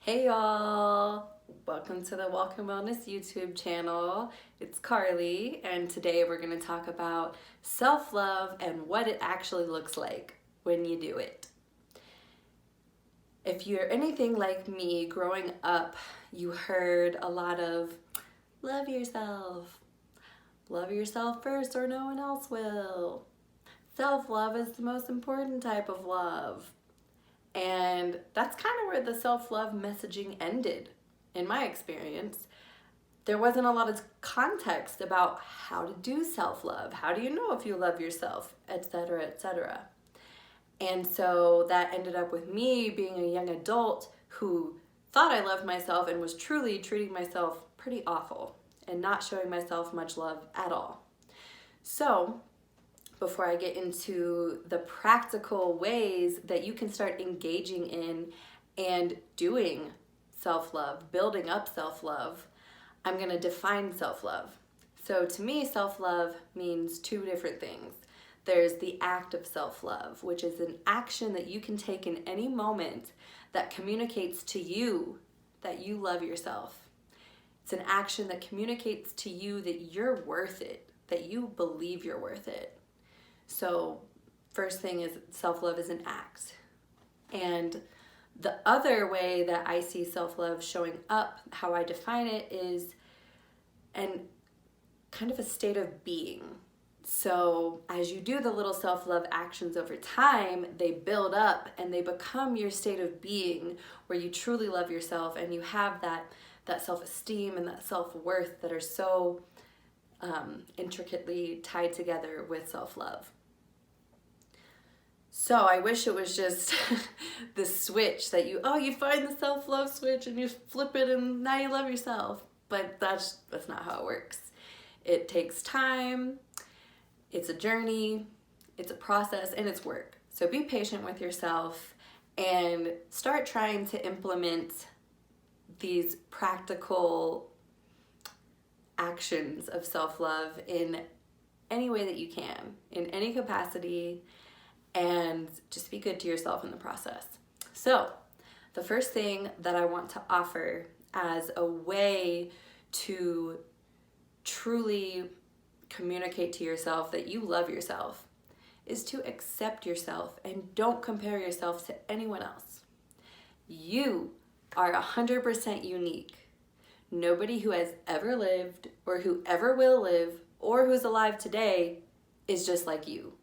Hey y'all! Welcome to the Walk and Wellness YouTube channel. It's Carly, and today we're going to talk about self-love and what it actually looks like when you do it. If you're anything like me, growing up, you heard a lot of love yourself first or no one else will. Self-love is the most important type of love. And that's kind of where the self-love messaging ended, in my experience. There wasn't a lot of context about how to do self-love. How do you know if you love yourself, etc., etc. And so that ended up with me being a young adult who thought I loved myself and was truly treating myself pretty awful and not showing myself much love at all. So before I get into the practical ways that you can start engaging in and doing self-love, building up self-love, I'm going to define self-love. So to me, self-love means two different things. There's the act of self-love, which is an action that you can take in any moment that communicates to you that you love yourself. It's an action that communicates to you that you're worth it, that you believe you're worth it. So first thing is self-love is an act. And the other way that I see self-love showing up, how I define it, is kind of a state of being. So as you do the little self-love actions over time, they build up and they become your state of being where you truly love yourself and you have that self-esteem and that self-worth that are so intricately tied together with self-love. So I wish it was just the switch that you find the self-love switch and you flip it and now you love yourself. But that's not how it works. It takes time, it's a journey, it's a process, and it's work. So be patient with yourself and start trying to implement these practical actions of self-love in any way that you can, in any capacity, and just be good to yourself in the process. So the first thing that I want to offer as a way to truly communicate to yourself that you love yourself is to accept yourself and don't compare yourself to anyone else. You are 100% unique. Nobody who has ever lived or who ever will live or who's alive today is just like you.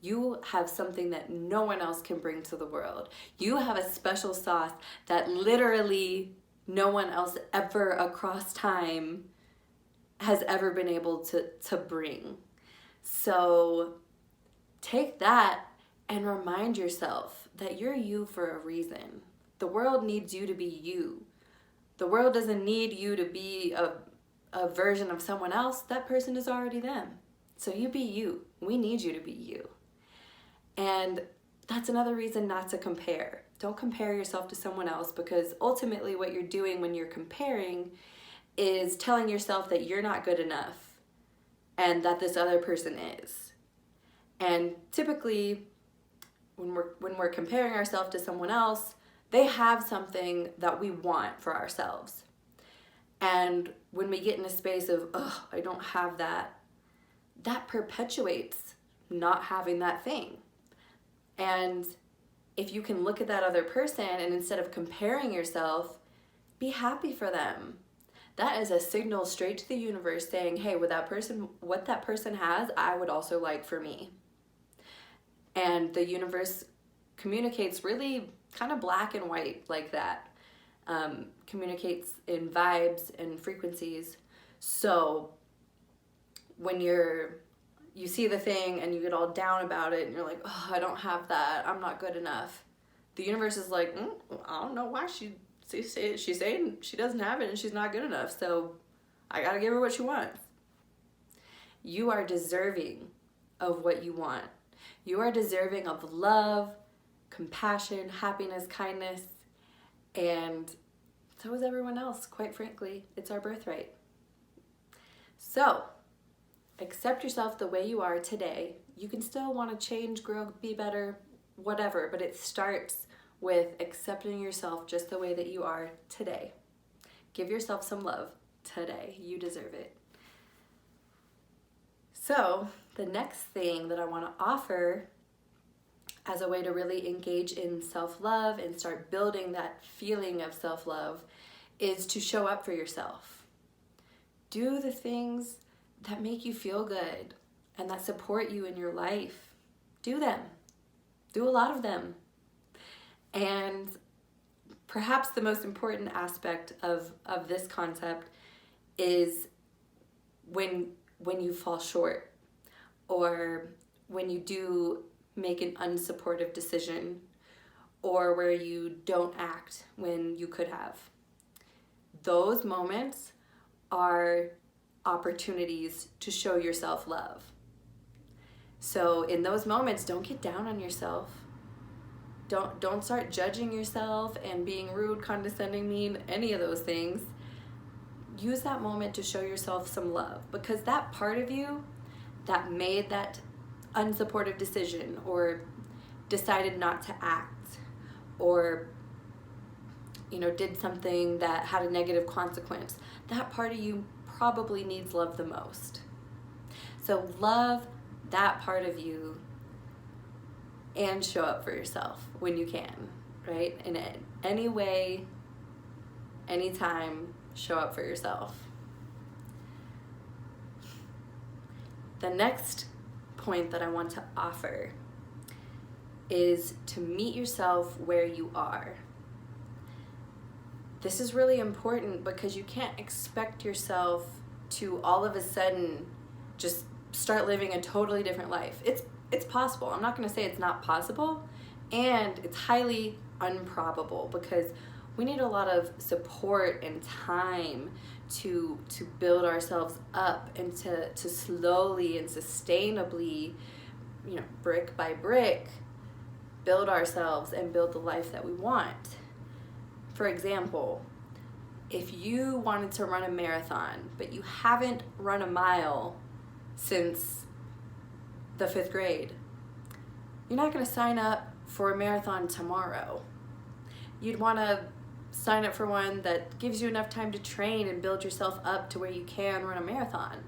You have something that no one else can bring to the world. You have a special sauce that literally no one else ever across time has ever been able to bring. So take that and remind yourself that you're you for a reason. The world needs you to be you. The world doesn't need you to be a version of someone else. That person is already them. So you be you. We need you to be you. And that's another reason not to compare. Don't compare yourself to someone else, because ultimately what you're doing when you're comparing is telling yourself that you're not good enough and that this other person is. And typically when we're comparing ourselves to someone else, they have something that we want for ourselves. And when we get in a space of, I don't have that, that perpetuates not having that thing. And if you can look at that other person and instead of comparing yourself, be happy for them. That is a signal straight to the universe saying, hey, what that person has, I would also like for me. And the universe communicates really kind of black and white like that. Communicates in vibes and frequencies. So when you see the thing and you get all down about it and you're like, I don't have that, I'm not good enough. The universe is like, I don't know why she's saying she doesn't have it and she's not good enough, so I gotta give her what she wants. You are deserving of what you want. You are deserving of love, compassion, happiness, kindness, and so is everyone else, quite frankly. It's our birthright. So accept yourself the way you are today. You can still want to change, grow, be better, whatever, but it starts with accepting yourself just the way that you are today. Give yourself some love today. You deserve it. So the next thing that I want to offer as a way to really engage in self-love and start building that feeling of self-love is to show up for yourself. Do the things that make you feel good and that support you in your life. Do them. Do a lot of them. And perhaps the most important aspect of this concept is when you fall short, or when you do make an unsupportive decision, or where you don't act when you could have. Those moments are opportunities to show yourself love. So in those moments, don't get down on yourself. Don't start judging yourself and being rude, condescending, mean, any of those things. Use that moment to show yourself some love, because that part of you that made that unsupportive decision or decided not to act or did something that had a negative consequence, that part of you probably needs love the most. So love that part of you and show up for yourself when you can, right? In any way, anytime, show up for yourself. The next point that I want to offer is to meet yourself where you are. This is really important because you can't expect yourself to all of a sudden just start living a totally different life. It's possible. I'm not going to say it's not possible, and it's highly improbable because we need a lot of support and time to build ourselves up and to slowly and sustainably, brick by brick, build ourselves and build the life that we want. For example, if you wanted to run a marathon, but you haven't run a mile since the 5th grade, you're not going to sign up for a marathon tomorrow. You'd want to sign up for one that gives you enough time to train and build yourself up to where you can run a marathon.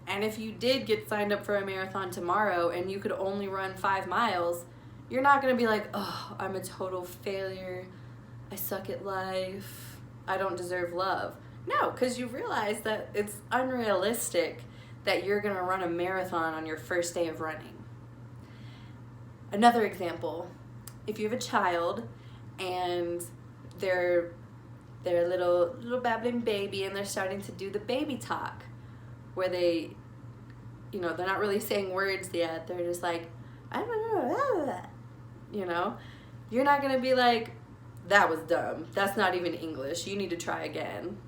And if you did get signed up for a marathon tomorrow and you could only run 5 miles, you're not going to be like, oh, I'm a total failure. I suck at life. I don't deserve love. No, because you realize that it's unrealistic that you're going to run a marathon on your first day of running. Another example, if you have a child and they're a little babbling baby and they're starting to do the baby talk where they, they're not really saying words yet. They're just like, I don't know, you're not going to be like, that was dumb. That's not even English. You need to try again.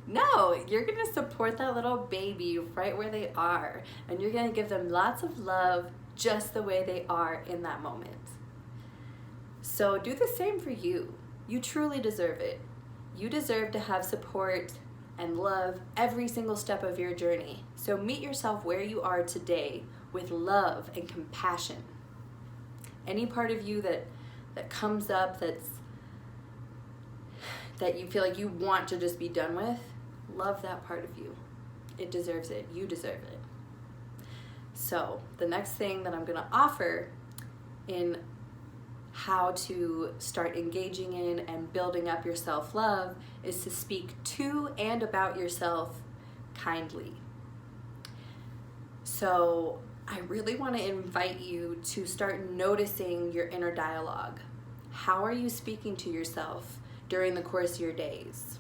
No, you're going to support that little baby right where they are, and you're going to give them lots of love just the way they are in that moment. So do the same for you. You truly deserve it. You deserve to have support and love every single step of your journey. So meet yourself where you are today with love and compassion. Any part of you that comes up that you feel like you want to just be done with, love that part of you. It deserves it. You deserve it. So the next thing that I'm going to offer in how to start engaging in and building up your self-love is to speak to and about yourself kindly. So I really want to invite you to start noticing your inner dialogue. How are you speaking to yourself during the course of your days?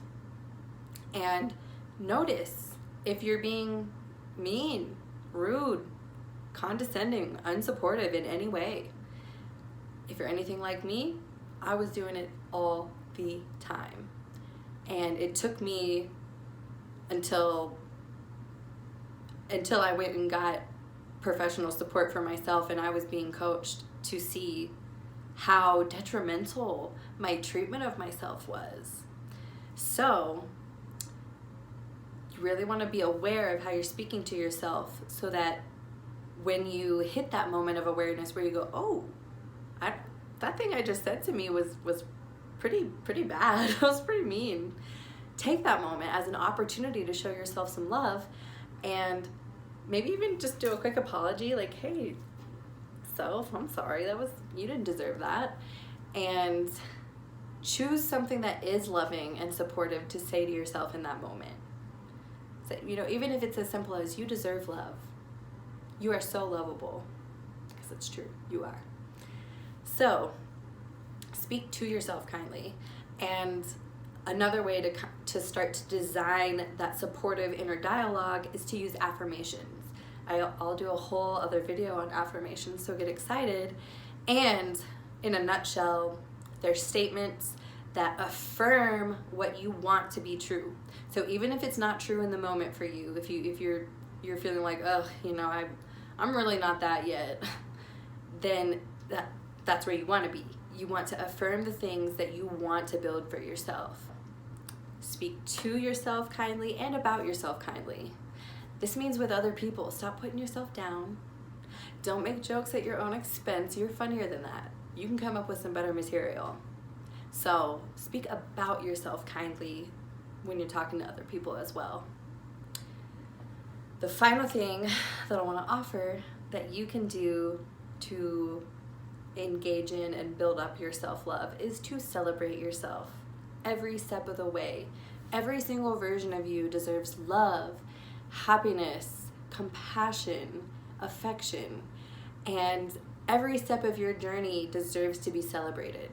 And notice if you're being mean, rude, condescending, unsupportive in any way. If you're anything like me, I was doing it all the time. And it took me until I went and got professional support for myself and I was being coached to see how detrimental my treatment of myself was. So you really want to be aware of how you're speaking to yourself so that when you hit that moment of awareness where you go, oh, that thing I just said to me was pretty bad. It was pretty mean. Take that moment as an opportunity to show yourself some love, and maybe even just do a quick apology, like, hey, self, I'm sorry, you didn't deserve that. And choose something that is loving and supportive to say to yourself in that moment. So, even if it's as simple as, you deserve love. You are so lovable. Because it's true, you are. So, speak to yourself kindly. And another way to start to design that supportive inner dialogue is to use affirmations. I'll do a whole other video on affirmations, so get excited. And in a nutshell, they're statements that affirm what you want to be true. So even if it's not true in the moment for you, if you're feeling like, oh, I'm really not that yet, then that's where you want to be. You want to affirm the things that you want to build for yourself. Speak to yourself kindly and about yourself kindly. This means with other people. Stop putting yourself down. Don't make jokes at your own expense. You're funnier than that. You can come up with some better material. So speak about yourself kindly when you're talking to other people as well. The final thing that I want to offer that you can do to engage in and build up your self-love is to celebrate yourself every step of the way. Every single version of you deserves love, happiness, compassion, affection, and every step of your journey deserves to be celebrated.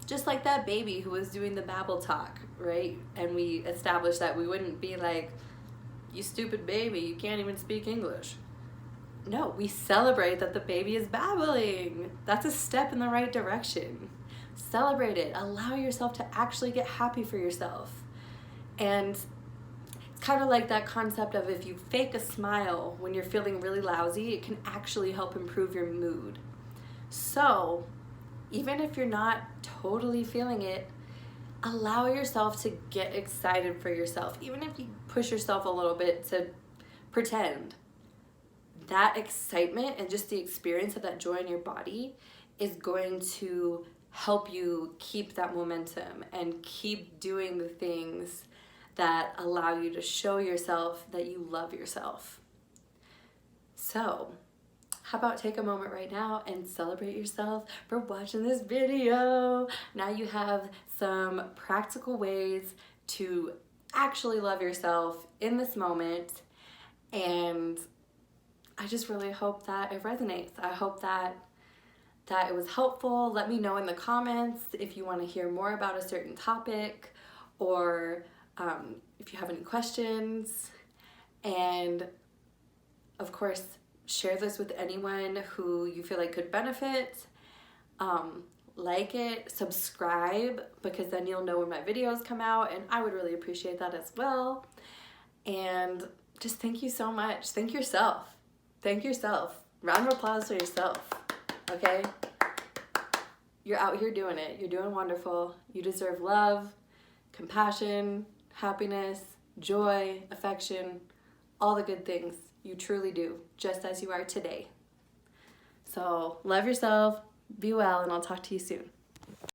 Just like that baby who was doing the babble talk, right? And we established that we wouldn't be like, you stupid baby, you can't even speak English. No, we celebrate that the baby is babbling. That's a step in the right direction. Celebrate it. Allow yourself to actually get happy for yourself. And it's kind of like that concept of, if you fake a smile when you're feeling really lousy, it can actually help improve your mood. So even if you're not totally feeling it, allow yourself to get excited for yourself. Even if you push yourself a little bit to pretend. That excitement and just the experience of that joy in your body is going to help you keep that momentum and keep doing the things that allow you to show yourself that you love yourself. So, how about take a moment right now and celebrate yourself for watching this video. Now you have some practical ways to actually love yourself in this moment, and I just really hope that it resonates. I hope that it was helpful. Let me know in the comments if you want to hear more about a certain topic, or if you have any questions. And of course, share this with anyone who you feel like could benefit. Like it, subscribe, because then you'll know when my videos come out, and I would really appreciate that as well. And just thank you so much. Thank yourself. Thank yourself. Round of applause for yourself, okay? You're out here doing it. You're doing wonderful. You deserve love, compassion, happiness, joy, affection, all the good things. You truly do, just as you are today. So love yourself, be well, and I'll talk to you soon.